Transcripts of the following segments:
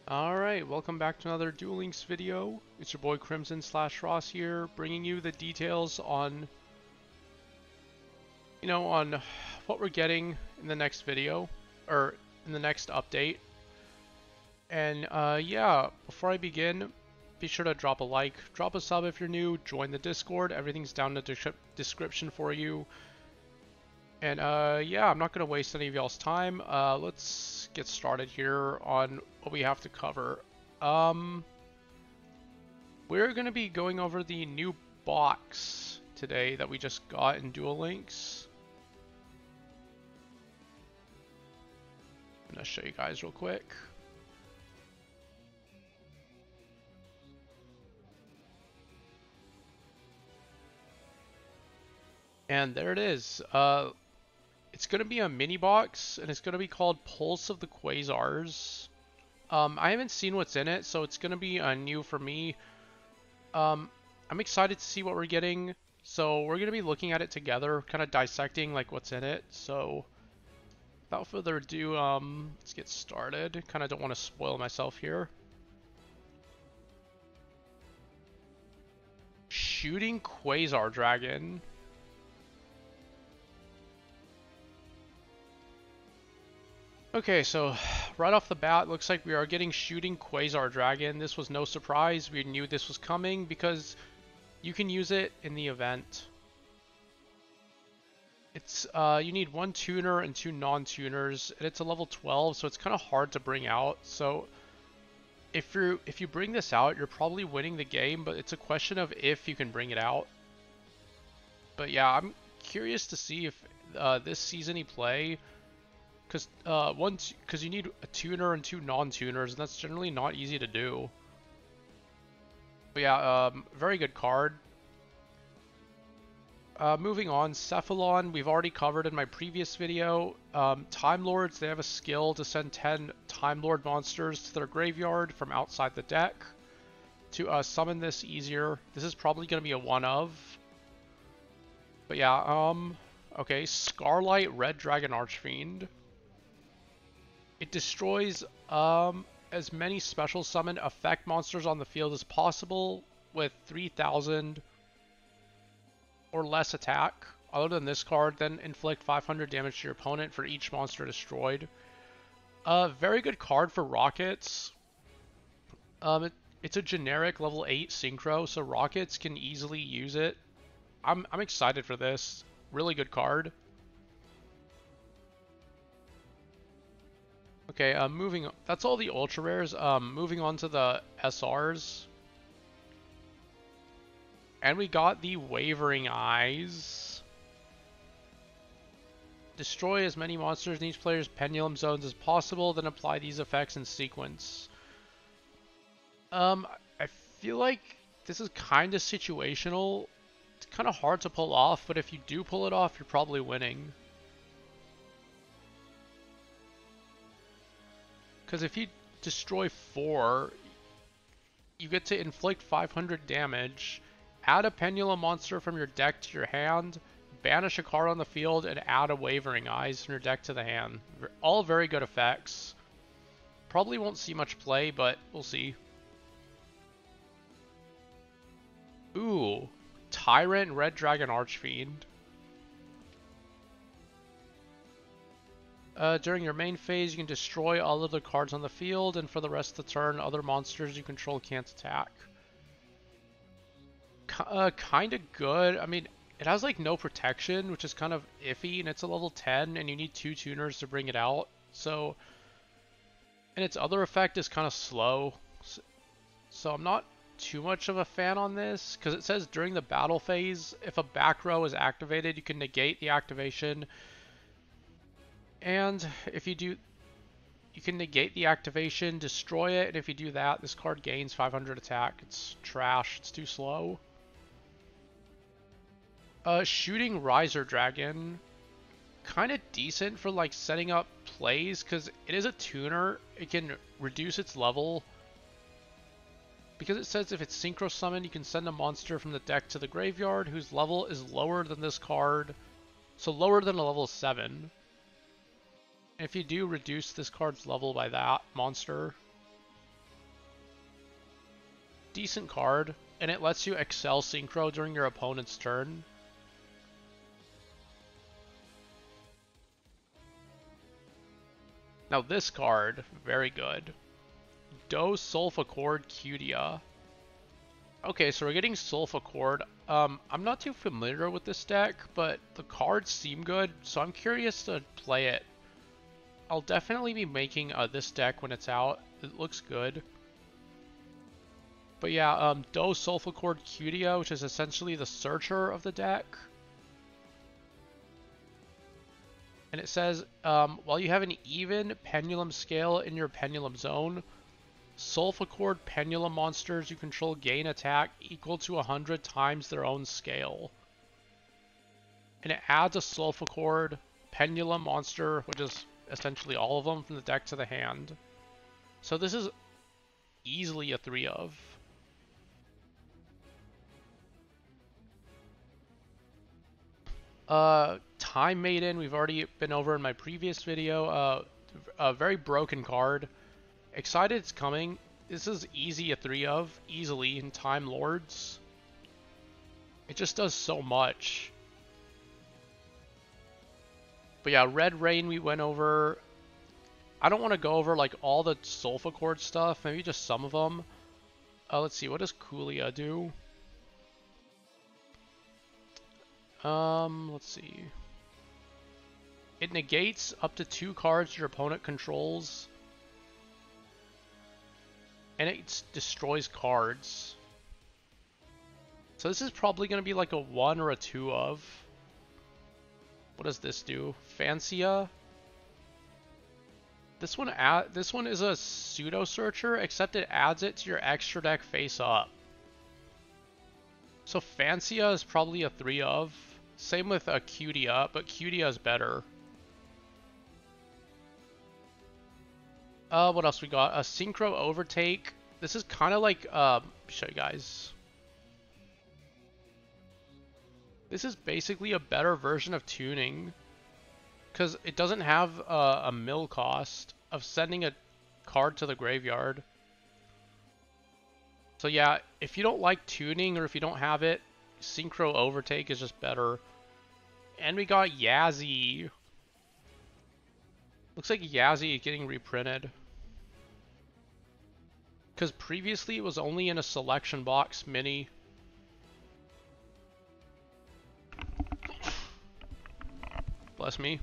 Alright, welcome back to another Duel Links video. It's your boy Crimson/Ross here, bringing you the details on, on what we're getting in the next video, or in the next update. And yeah, before I begin, be sure to drop a like, drop a sub if you're new, join the Discord, everything's down in the description for you. And yeah, I'm not going to waste any of y'all's time. Let's get started here on what we have to cover. We're going to be going over the new box today that we just got in Duel Links. I'm going to show you guys real quick. And there it is. It's going to be a mini box, and it's going to be called Pulse of the Quasars. I haven't seen what's in it, so it's going to be new for me. I'm excited to see what we're getting. So we're going to be looking at it together, kind of dissecting like what's in it. So without further ado, let's get started. Kind of don't want to spoil myself here. Shooting Quasar Dragon. Okay, so right off the bat, looks like we are getting Shooting Quasar Dragon. This was no surprise. We knew this was coming because you can use it in the event. It's you need one tuner and two non-tuners, and it's a level 12, so it's kind of hard to bring out. So if you bring this out, you're probably winning the game, but it's a question of if you can bring it out. But yeah, I'm curious to see if this season play. Because you need a tuner and two non-tuners, and that's generally not easy to do. But yeah, very good card. Moving on, Cephalon, we've already covered in my previous video. Timelords, they have a skill to send 10 Timelord monsters to their graveyard from outside the deck. To summon this easier, this is probably going to be a one of. But yeah, okay, Scarlight Red Dragon Archfiend. It destroys as many special summon effect monsters on the field as possible with 3,000 or less attack. Other than this card, then inflict 500 damage to your opponent for each monster destroyed. Very good card for rockets. It's a generic level 8 synchro, so rockets can easily use it. I'm excited for this. Really good card. Okay, moving on. That's all the ultra rares. Moving on to the SRs. And we got the Wavering Eyes. Destroy as many monsters in each player's pendulum zones as possible, then apply these effects in sequence. I feel like this is kind of situational. It's kind of hard to pull off, but if you do pull it off, you're probably winning. Because if you destroy 4, you get to inflict 500 damage, add a Pendulum monster from your deck to your hand, banish a card on the field, and add a Wavering Eyes from your deck to the hand. All very good effects. Probably won't see much play, but we'll see. Ooh, Tyrant Red Dragon Archfiend. During your main phase, you can destroy all of the cards on the field, and for the rest of the turn, other monsters you control can't attack. Kind of good. I mean, it has like no protection, which is kind of iffy, and it's a level 10, and you need 2 tuners to bring it out. So, and its other effect is kind of slow. So I'm not too much of a fan on this, because it says during the battle phase, if a back row is activated, you can negate the activation. And if you do, you can negate the activation, destroy it, and if you do that, this card gains 500 attack. It's trash. It's too slow. Shooting Riser Dragon. Kind of decent for like setting up plays, because it is a tuner. It can reduce its level. Because it says if it's synchro summoned, you can send a monster from the deck to the graveyard whose level is lower than this card. So lower than a level 7. If you do reduce this card's level by that monster, decent card, and it lets you excel synchro during your opponent's turn. Now this card, very good. Solfachord Cutia. Okay, so we're getting Solfachord. I'm not too familiar with this deck, but the cards seem good, so I'm curious to play it. I'll definitely be making this deck when it's out. It looks good. But yeah, Solfachord Cutia, which is essentially the searcher of the deck. And it says, while you have an even pendulum scale in your pendulum zone, Solfachord pendulum monsters you control gain attack equal to 100 times their own scale. And it adds a Solfachord pendulum monster, which is essentially all of them, from the deck to the hand. So this is easily a 3 of. Time Maiden, we've already been over in my previous video. A very broken card. Excited it's coming. This is easy a 3 of, easily, in Timelords. It just does so much. But yeah, Red Rain we went over. I don't want to go over like all the Solfachord stuff, maybe just some of them. Let's see, what does Kulia do? Let's see. It negates up to 2 cards your opponent controls. And it destroys cards. So this is probably going to be like a 1 or a 2 of. What does this do? Fancia. This one is a pseudo searcher, except it adds it to your extra deck face up. So Fancia is probably a 3 of. Same with a Cutia, but Cutia is better. What else we got? A Synchro Overtake. This is kind of like, show you guys. This is basically a better version of tuning, because it doesn't have a mill cost of sending a card to the graveyard. So yeah, if you don't like tuning or if you don't have it, Synchro Overtake is just better. And we got Yazzie. Looks like Yazzie is getting reprinted. Because previously it was only in a selection box mini. Bless me.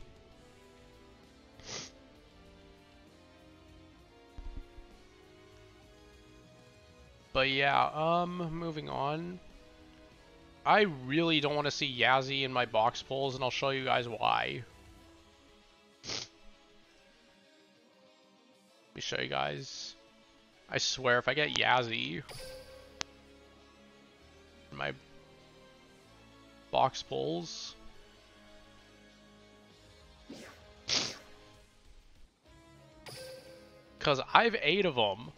But yeah, moving on. I really don't want to see Yazzie in my box pulls, and I'll show you guys why. Let me show you guys. I swear, if I get Yazzie in my box pulls, because I have 8 of them.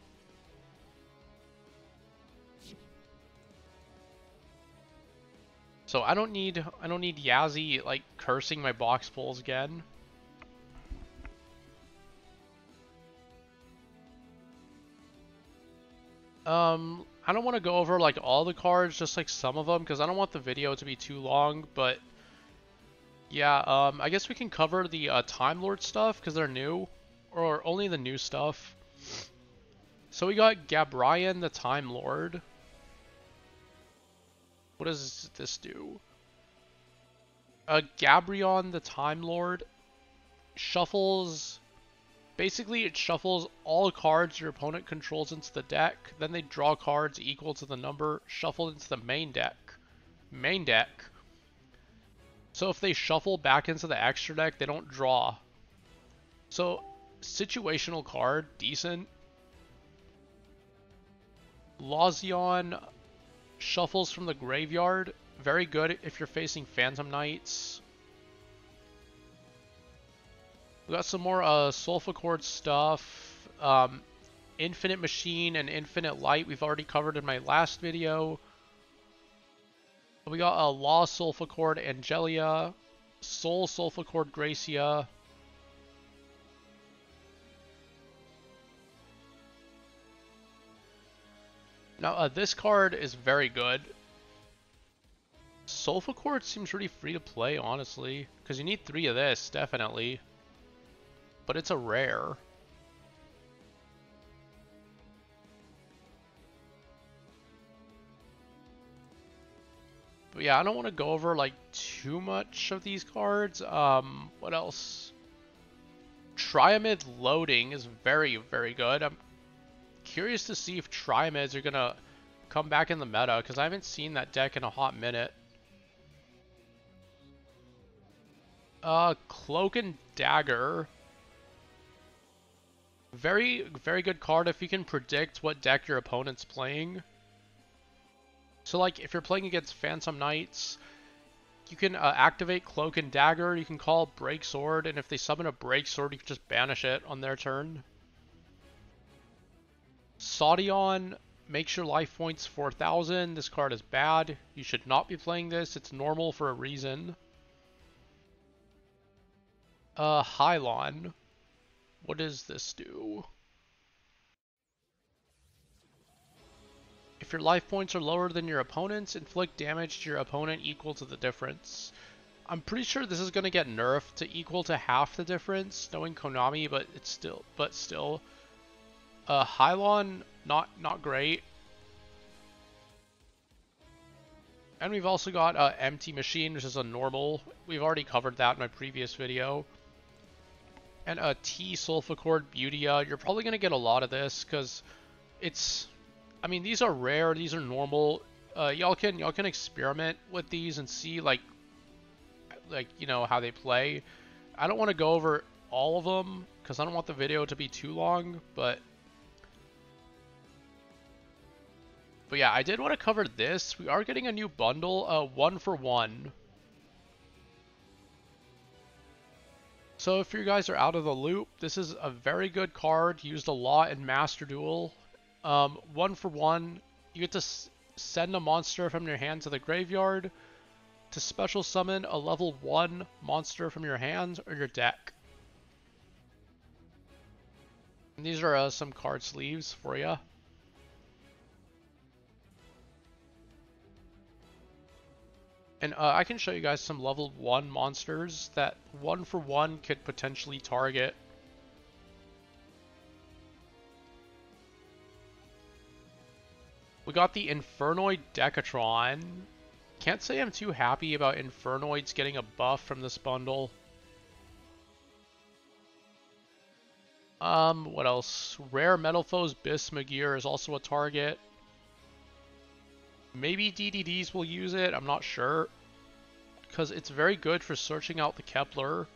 So I don't need Yazzie like cursing my box pulls again. I don't want to go over like all the cards, just like some of them, because I don't want the video to be too long. But yeah, I guess we can cover the Timelord stuff because they're new, or only the new stuff. So we got Gabrian the Timelord. What does this do? Gabrion the Timelord shuffles. Basically, it shuffles all cards your opponent controls into the deck. Then they draw cards equal to the number shuffled into the main deck. So if they shuffle back into the extra deck, they don't draw. So, situational card, decent. Lauzion shuffles from the graveyard. Very good if you're facing Phantom Knights. We got some more Solfachord stuff. Infinite Machine and Infinite Light we've already covered in my last video. We got a Law Solfachord Angelia, Soul Solfachord Gracia. Now, this card is very good. Solfachord seems pretty free to play, honestly, because you need 3 of this, definitely. But it's a rare. But yeah, I don't want to go over like too much of these cards. What else? Triamid loading is very, very good. I'm curious to see if Triamids are gonna come back in the meta, because I haven't seen that deck in a hot minute. Cloak and Dagger. Very, very good card if you can predict what deck your opponent's playing. So like, if you're playing against Phantom Knights, you can activate Cloak and Dagger, you can call Break Sword, and if they summon a Break Sword, you can just banish it on their turn. Saudion makes your life points 4,000. This card is bad. You should not be playing this. It's normal for a reason. Hylon. What does this do? If your life points are lower than your opponent's, inflict damage to your opponent equal to the difference. I'm pretty sure this is going to get nerfed to equal to half the difference, knowing Konami, but it's still. Hylon, not great. And we've also got Empty Machine, which is a normal. We've already covered that in my previous video. And T Solfachord Beautia. You're probably going to get a lot of this, because it's... I mean, these are rare, these are normal. Y'all can experiment with these and see like you know how they play. I don't want to go over all of them because I don't want the video to be too long, but yeah, I did want to cover this. We are getting a new bundle, 1 for 1. So if you guys are out of the loop, this is a very good card, used a lot in Master Duel. 1 for 1, you get to send a monster from your hand to the graveyard to special summon a level 1 monster from your hand or your deck. And these are some card sleeves for you. And I can show you guys some level 1 monsters that 1 for 1 could potentially target. We got the Infernoid Decatron. Can't say I'm too happy about Infernoids getting a buff from this bundle. What else? Rare Metal Foes Bismugear is also a target. Maybe DDDs will use it, I'm not sure. Because it's very good for searching out the Kepler.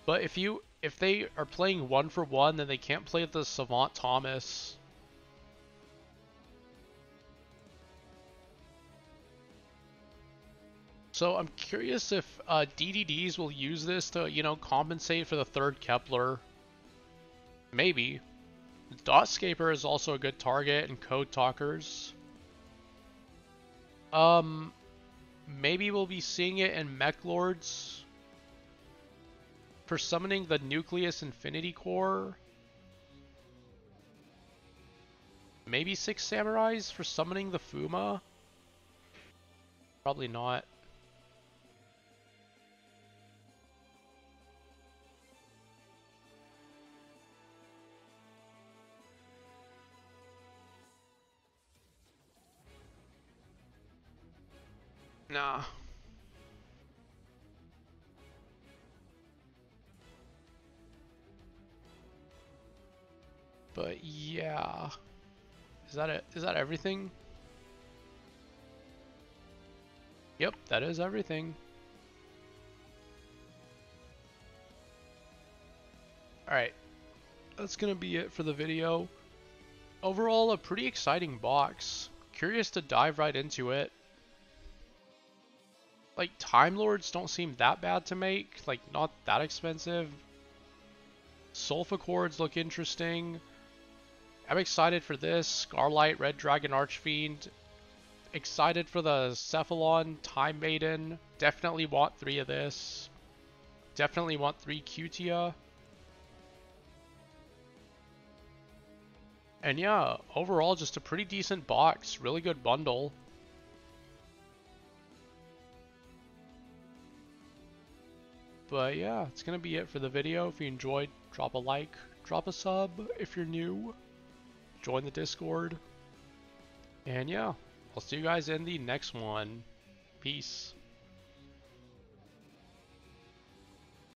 But if they are playing 1 for 1, then they can't play the Savant Thomas. So I'm curious if DDDs will use this to, you know, compensate for the 3rd Kepler. Maybe. Dotscaper is also a good target, and Code Talkers. Maybe we'll be seeing it in Mechlords for summoning the Nucleus Infinity Core. Maybe 6 Samurais for summoning the Fuma. Probably not. Nah. But yeah. Is that it? Is that everything? Yep, that is everything. Alright. That's gonna be it for the video. Overall, a pretty exciting box. Curious to dive right into it. Like, Timelords don't seem that bad to make, like, not that expensive. Solfachords look interesting. I'm excited for this. Scarlight, Red Dragon Archfiend. Excited for the Cephalon, Time Maiden. Definitely want 3 of this. Definitely want 3 Cutia. And yeah, overall just a pretty decent box, really good bundle. But yeah, it's gonna be it for the video. If you enjoyed, drop a like, drop a sub if you're new, join the Discord, and yeah, I'll see you guys in the next one. Peace.